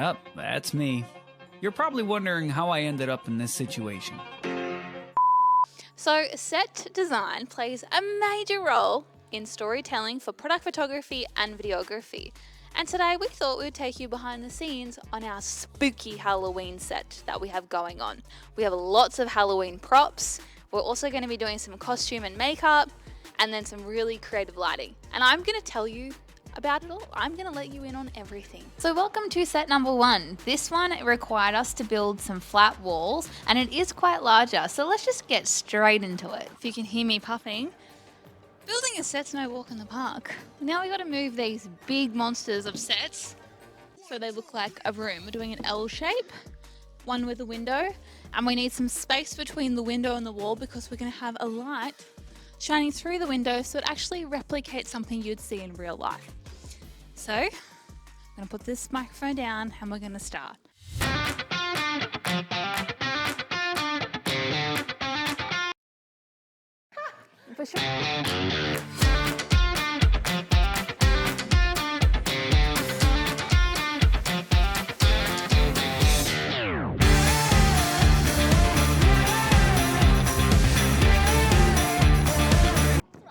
Yep, that's me. You're probably wondering how I ended up in this situation. So, set design plays a major role in storytelling for product photography and videography. And today we thought we would take you behind the scenes on our spooky Halloween set that we have going on. We have lots of Halloween props. We're also going to be doing some costume and makeup and then some really creative lighting. And I'm going to tell you about it all. I'm going to let you in on everything. So welcome to set number 1. This one required us to build some flat walls and it is quite larger. So let's just get straight into it. If you can hear me puffing, building a set's no walk in the park. Now we got to move these big monsters of sets so they look like a room. We're doing an L shape, one with a window, and we need some space between the window and the wall because we're going to have a light shining through the window so it actually replicates something you'd see in real life. So, I'm going to put this microphone down and we're going to start. For sure.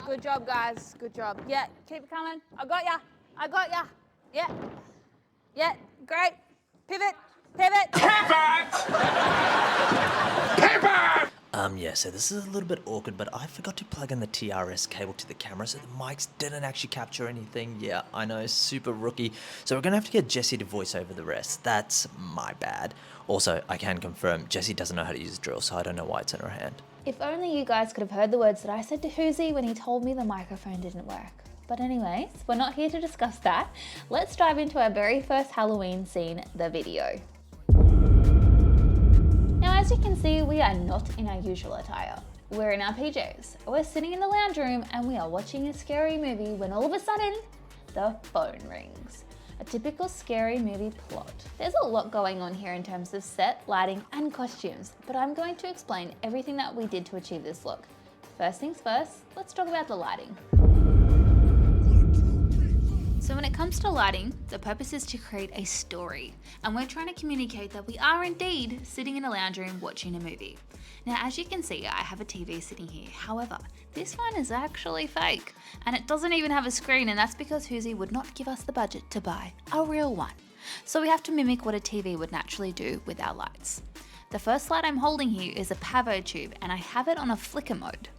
Good job, guys. Good job. Yeah, keep it coming. I got ya. I got ya. Yeah. Yeah, great. Pivot. Pivot. Yeah, so this is a little bit awkward, but I forgot to plug in the TRS cable to the camera, so the mics didn't actually capture anything. Yeah, I know, super rookie. So we're gonna have to get Jessie to voice over the rest. That's my bad. Also, I can confirm, Jessie doesn't know how to use a drill, so I don't know why it's in her hand. If only you guys could have heard the words that I said to Hoosie when he told me the microphone didn't work. But anyways, we're not here to discuss that. Let's dive into our very first Halloween scene, the video. Now, as you can see, we are not in our usual attire. We're in our PJs. We're sitting in the lounge room and we are watching a scary movie when all of a sudden, the phone rings. A typical scary movie plot. There's a lot going on here in terms of set, lighting, and costumes, but I'm going to explain everything that we did to achieve this look. First things first, let's talk about the lighting. So when it comes to lighting, the purpose is to create a story, and we're trying to communicate that we are indeed sitting in a lounge room watching a movie. Now, as you can see, I have a TV sitting here. However, this one is actually fake, and it doesn't even have a screen, and that's because Hoosie would not give us the budget to buy a real one. So we have to mimic what a TV would naturally do with our lights. The first light I'm holding here is a pavo tube, and I have it on a flicker mode.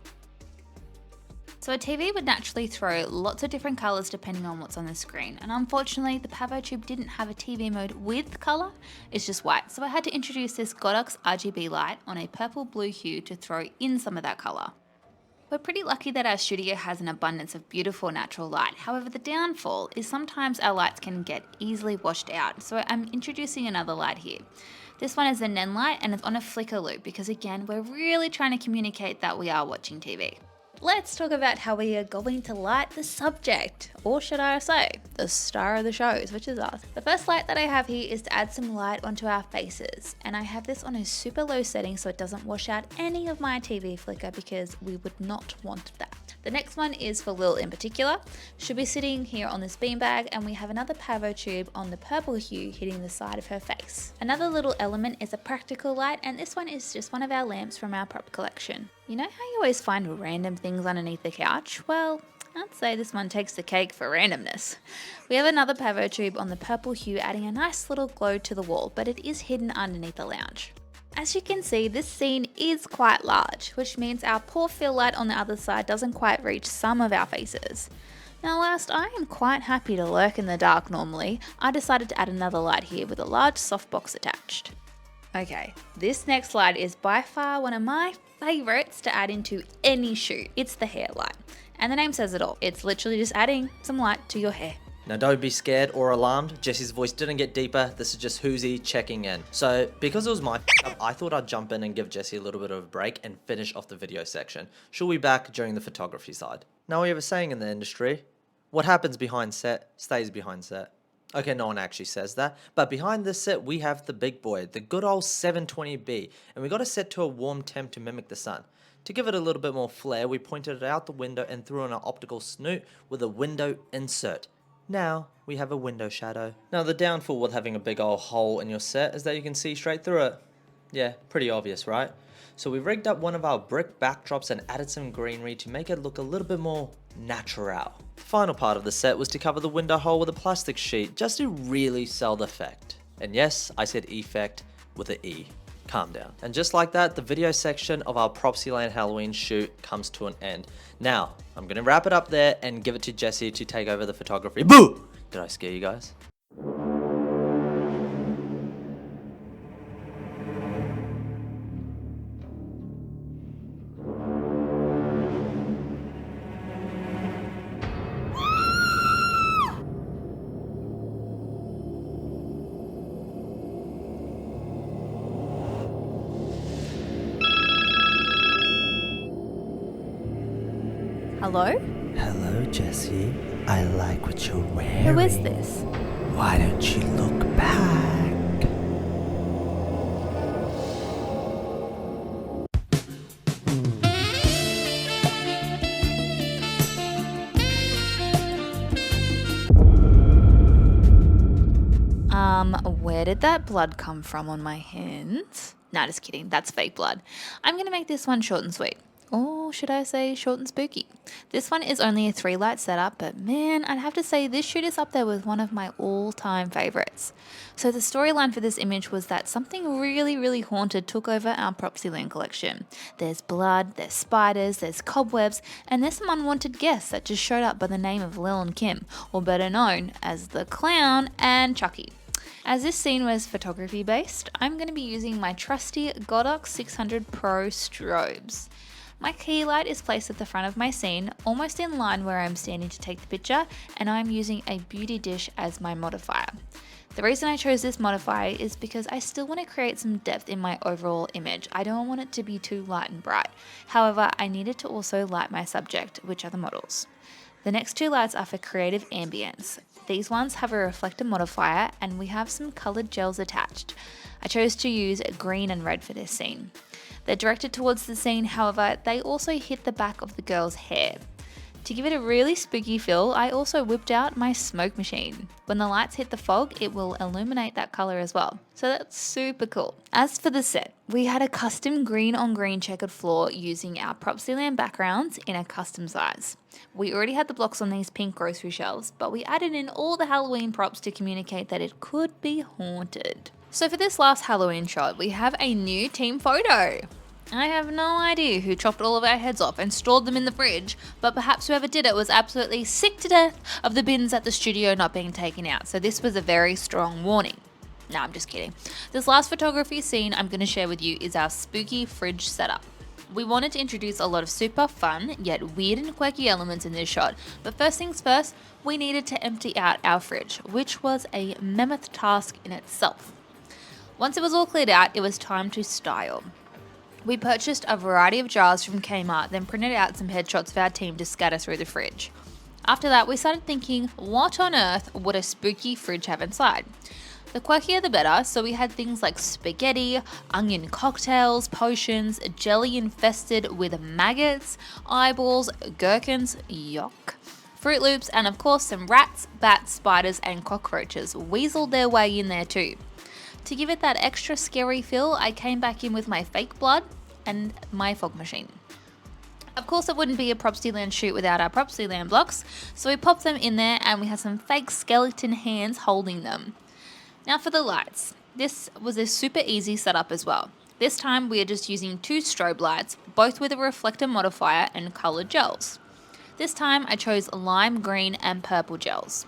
So a TV would naturally throw lots of different colours depending on what's on the screen, and unfortunately the pavo tube didn't have a TV mode with colour, it's just white, so I had to introduce this Godox RGB light on a purple blue hue to throw in some of that colour. We're pretty lucky that our studio has an abundance of beautiful natural light, however the downfall is sometimes our lights can get easily washed out, so I'm introducing another light here. This one is a Nen light and it's on a flicker loop because again we're really trying to communicate that we are watching TV. Let's talk about how we are going to light the subject, or should I say, the star of the shows, which is us. The first light that I have here is to add some light onto our faces, and I have this on a super low setting so it doesn't wash out any of my TV flicker because we would not want that. The next one is for Lil in particular. She'll be sitting here on this beanbag and we have another pavo tube on the purple hue hitting the side of her face. Another little element is a practical light, and this one is just one of our lamps from our prop collection. You know how you always find random things underneath the couch? Well, I'd say this one takes the cake for randomness. We have another pavo tube on the purple hue adding a nice little glow to the wall, but it is hidden underneath the lounge. As you can see, this scene is quite large, which means our poor fill light on the other side doesn't quite reach some of our faces. Now whilst I am quite happy to lurk in the dark normally, I decided to add another light here with a large softbox attached. Okay, this next light is by far one of my favourites to add into any shoot. It's the hair light. And the name says it all. It's literally just adding some light to your hair. Now don't be scared or alarmed, Jessie's voice didn't get deeper, this is just Hoosie checking in. So because it was my up, I thought I'd jump in and give Jessie a little bit of a break and finish off the video section. She'll be back during the photography side. Now we have a saying in the industry, what happens behind set stays behind set. Okay, no one actually says that, but behind this set we have the big boy, the good old 720B, and we got it set to a warm temp to mimic the sun. To give it a little bit more flair, we pointed it out the window and threw in an optical snoot with a window insert. Now we have a window shadow. Now the downfall with having a big old hole in your set is that you can see straight through it. Yeah, pretty obvious, right? So we rigged up one of our brick backdrops and added some greenery to make it look a little bit more natural. The final part of the set was to cover the window hole with a plastic sheet just to really sell the effect. And yes, I said effect with an E. Calm down. And just like that, the video section of our Propsyland Halloween shoot comes to an end. Now, I'm gonna wrap it up there and give it to Jesse to take over the photography. Boo! Did I scare you guys? Hello? Hello, Jessie. I like what you're wearing. Who is this? Why don't you look back? Where did that blood come from on my hands? Nah, just kidding. That's fake blood. I'm going to make this one short and sweet. Or should I say short and spooky? This one is only a 3-light setup, but man, I'd have to say this shoot is up there with one of my all-time favorites. So the storyline for this image was that something really haunted took over our Propsyland collection. There's blood, there's spiders, there's cobwebs, and there's some unwanted guests that just showed up by the name of Lil and Kim, or better known as the Clown and Chucky. As this scene was photography based, I'm going to be using my trusty Godox 600 Pro strobes. My key light is placed at the front of my scene, almost in line where I'm standing to take the picture, and I'm using a beauty dish as my modifier. The reason I chose this modifier is because I still want to create some depth in my overall image. I don't want it to be too light and bright. However, I needed to also light my subject, which are the models. The next 2 lights are for creative ambience. These ones have a reflector modifier and we have some coloured gels attached. I chose to use green and red for this scene. They're directed towards the scene, however, they also hit the back of the girl's hair. To give it a really spooky feel, I also whipped out my smoke machine. When the lights hit the fog, it will illuminate that colour as well. So that's super cool. As for the set, we had a custom green on green checkered floor using our Propsyland backgrounds in a custom size. We already had the blocks on these pink grocery shelves, but we added in all the Halloween props to communicate that it could be haunted. So for this last Halloween shot, we have a new team photo. I have no idea who chopped all of our heads off and stored them in the fridge, but perhaps whoever did it was absolutely sick to death of the bins at the studio not being taken out, so this was a very strong warning. No, I'm just kidding. This last photography scene I'm going to share with you is our spooky fridge setup. We wanted to introduce a lot of super fun, yet weird and quirky elements in this shot, but first things first, we needed to empty out our fridge, which was a mammoth task in itself. Once it was all cleared out, it was time to style. We purchased a variety of jars from Kmart, then printed out some headshots of our team to scatter through the fridge. After that, we started thinking, what on earth would a spooky fridge have inside? The quirkier the better, so we had things like spaghetti, onion cocktails, potions, jelly infested with maggots, eyeballs, gherkins, yuck, Fruit Loops, and of course some rats, bats, spiders, and cockroaches weaseled their way in there too. To give it that extra scary feel, I came back in with my fake blood and my fog machine. Of course, it wouldn't be a Propsyland shoot without our Propsyland blocks, so we popped them in there and we had some fake skeleton hands holding them. Now for the lights. This was a super easy setup as well. This time we are just using 2 strobe lights, both with a reflector modifier and coloured gels. This time I chose lime green and purple gels.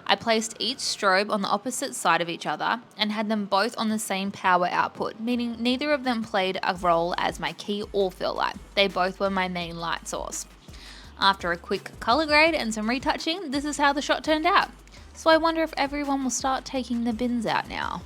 I placed each strobe on the opposite side of each other and had them both on the same power output, meaning neither of them played a role as my key or fill light. They both were my main light source. After a quick colour grade and some retouching, this is how the shot turned out. So I wonder if everyone will start taking the bins out now.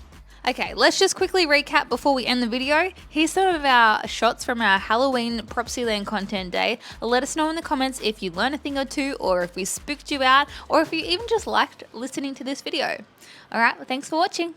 Okay, let's just quickly recap before we end the video. Here's some of our shots from our Halloween Propsyland content day. Let us know in the comments if you learned a thing or two, or if we spooked you out, or if you even just liked listening to this video. Alright, well, thanks for watching.